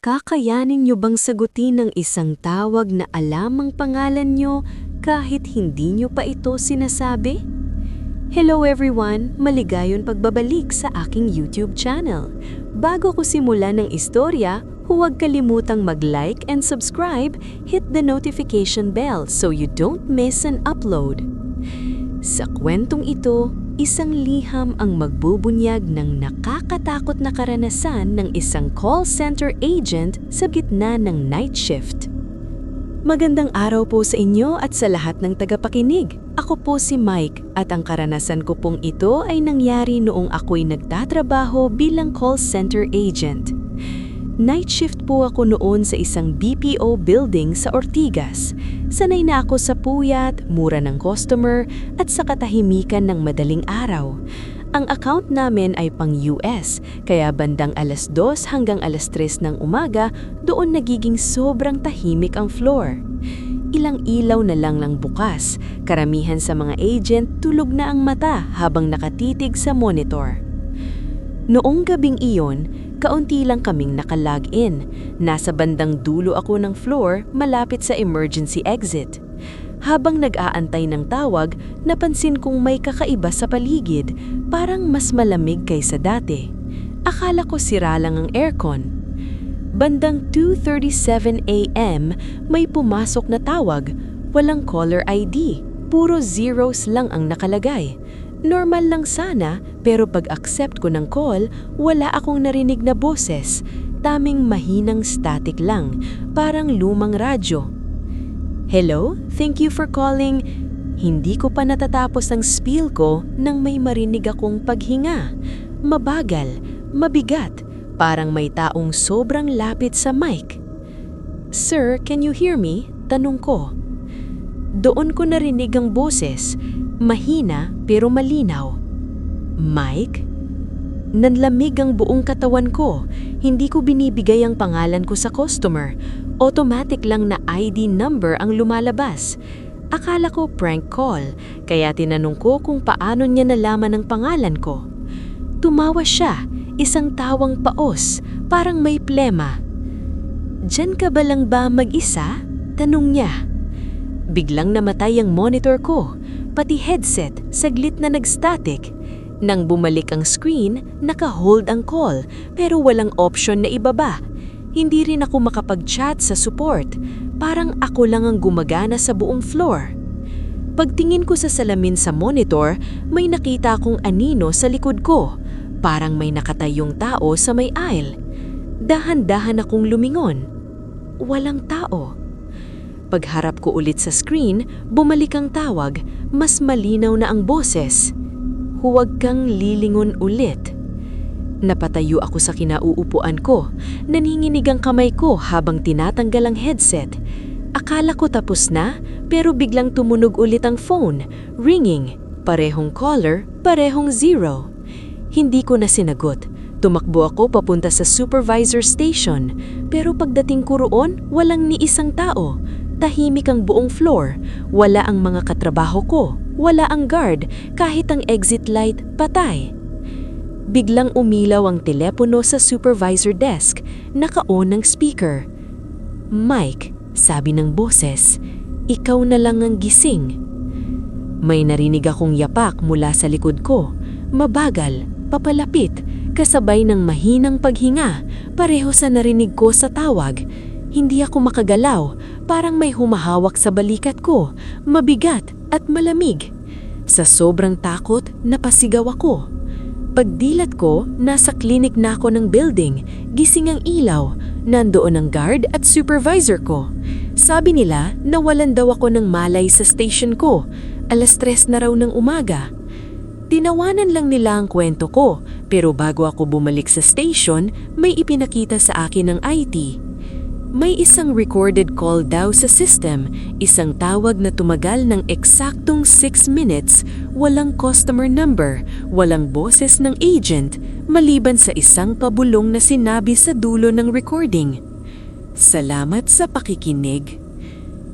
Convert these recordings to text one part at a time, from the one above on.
Kakayanin niyo bang sagutin ng isang tawag na alam ang pangalan niyo kahit hindi niyo pa ito sinasabi? Hello everyone! Maligayon pagbabalik sa aking YouTube channel. Bago ko simulan ng istorya, huwag kalimutang mag-like and subscribe, hit the notification bell so you don't miss an upload. Sa kwentong ito, isang liham ang magbubunyag ng nakakatakot na karanasan ng isang call center agent sa gitna ng night shift. Magandang araw po sa inyo at sa lahat ng tagapakinig. Ako po si Mike at ang karanasan ko pong ito ay nangyari noong ako'y nagtatrabaho bilang call center agent. Night shift po ako noon sa isang BPO building sa Ortigas. Sanay na ako sa puyat, mura ng customer at sa katahimikan ng madaling araw. Ang account namin ay pang US, kaya bandang 2:00 hanggang 3:00 ng umaga doon nagiging sobrang tahimik ang floor. Ilang ilaw na lang bukas, karamihan sa mga agent tulog na ang mata habang nakatitig sa monitor. Noong gabing iyon, kaunti lang kaming nakalog in. Nasa bandang dulo ako ng floor malapit sa emergency exit. Habang nag-aantay ng tawag, napansin kong may kakaiba sa paligid, parang mas malamig kaysa dati. Akala ko sira lang ang aircon. Bandang 2:37 AM, may pumasok na tawag. Walang caller ID, puro zeros lang ang nakalagay. Normal lang sana, pero pag-accept ko ng call, wala akong narinig na boses. Taming mahinang static lang, parang lumang radyo. Hello, thank you for calling. Hindi ko pa natatapos ang spiel ko nang may marinig akong paghinga. Mabagal, mabigat, parang may taong sobrang lapit sa mic. Sir, can you hear me? Tanong ko. Doon ko narinig ang boses. Mahina pero malinaw. Mike? Nanlamig ang buong katawan ko. Hindi ko binibigay ang pangalan ko sa customer. Automatic lang na ID number ang lumalabas. Akala ko prank call, kaya tinanong ko kung paano niya nalaman ang pangalan ko. Tumawa siya, isang tawang paos, parang may plema. Diyan ka ba lang ba mag-isa? Tanong niya. Biglang namatay ang monitor ko. Pati headset, saglit na nag-static. Nang bumalik ang screen, naka-hold ang call, pero walang option na ibaba. Hindi rin ako makapag-chat sa support. Parang ako lang ang gumagana sa buong floor. Pagtingin ko sa salamin sa monitor, may nakita akong anino sa likod ko. Parang may nakatayong tao sa may aisle. Dahan-dahan akong lumingon. Walang tao. Pagharap ko ulit sa screen, bumalik ang tawag, mas malinaw na ang boses. Huwag kang lilingon ulit. Napatayo ako sa kinauupuan ko, naninginig ang kamay ko habang tinatanggal ang headset. Akala ko tapos na, pero biglang tumunog ulit ang phone, ringing. Parehong caller, parehong zero. Hindi ko na sinagot. Tumakbo ako papunta sa supervisor station, pero pagdating ko roon, walang ni isang tao. Tahimik ang buong floor, wala ang mga katrabaho ko, wala ang guard, kahit ang exit light patay. Biglang umilaw ang telepono sa supervisor desk, naka-on ang speaker. Mike, sabi ng boses, ikaw na lang ang gising. May narinig akong yapak mula sa likod ko, mabagal, papalapit, kasabay ng mahinang paghinga, pareho sa narinig ko sa tawag. Hindi ako makagalaw, parang may humahawak sa balikat ko, mabigat at malamig. Sa sobrang takot, napasigaw ako. Pagdilat ko, nasa clinic na ako ng building, gising ang ilaw, nandoon ang guard at supervisor ko. Sabi nila, nawalan daw ako ng malay sa station ko, 3:00 na raw ng umaga. Tinawanan lang nila ang kwento ko, pero bago ako bumalik sa station, may ipinakita sa akin ng IT. May isang recorded call daw sa system, isang tawag na tumagal ng eksaktong 6 minutes, walang customer number, walang boses ng agent, maliban sa isang pabulong na sinabi sa dulo ng recording. Salamat sa pakikinig.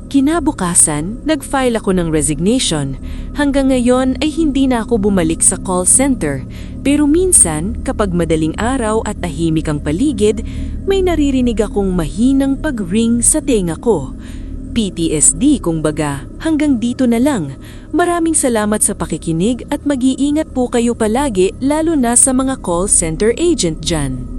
Kinabukasan, nag-file ako ng resignation. Hanggang ngayon ay hindi na ako bumalik sa call center, pero minsan kapag madaling araw at tahimik ang paligid, may naririnig akong mahinang pag-ring sa tenga ko. PTSD kumbaga, hanggang dito na lang. Maraming salamat sa pakikinig at mag-iingat po kayo palagi lalo na sa mga call center agent dyan.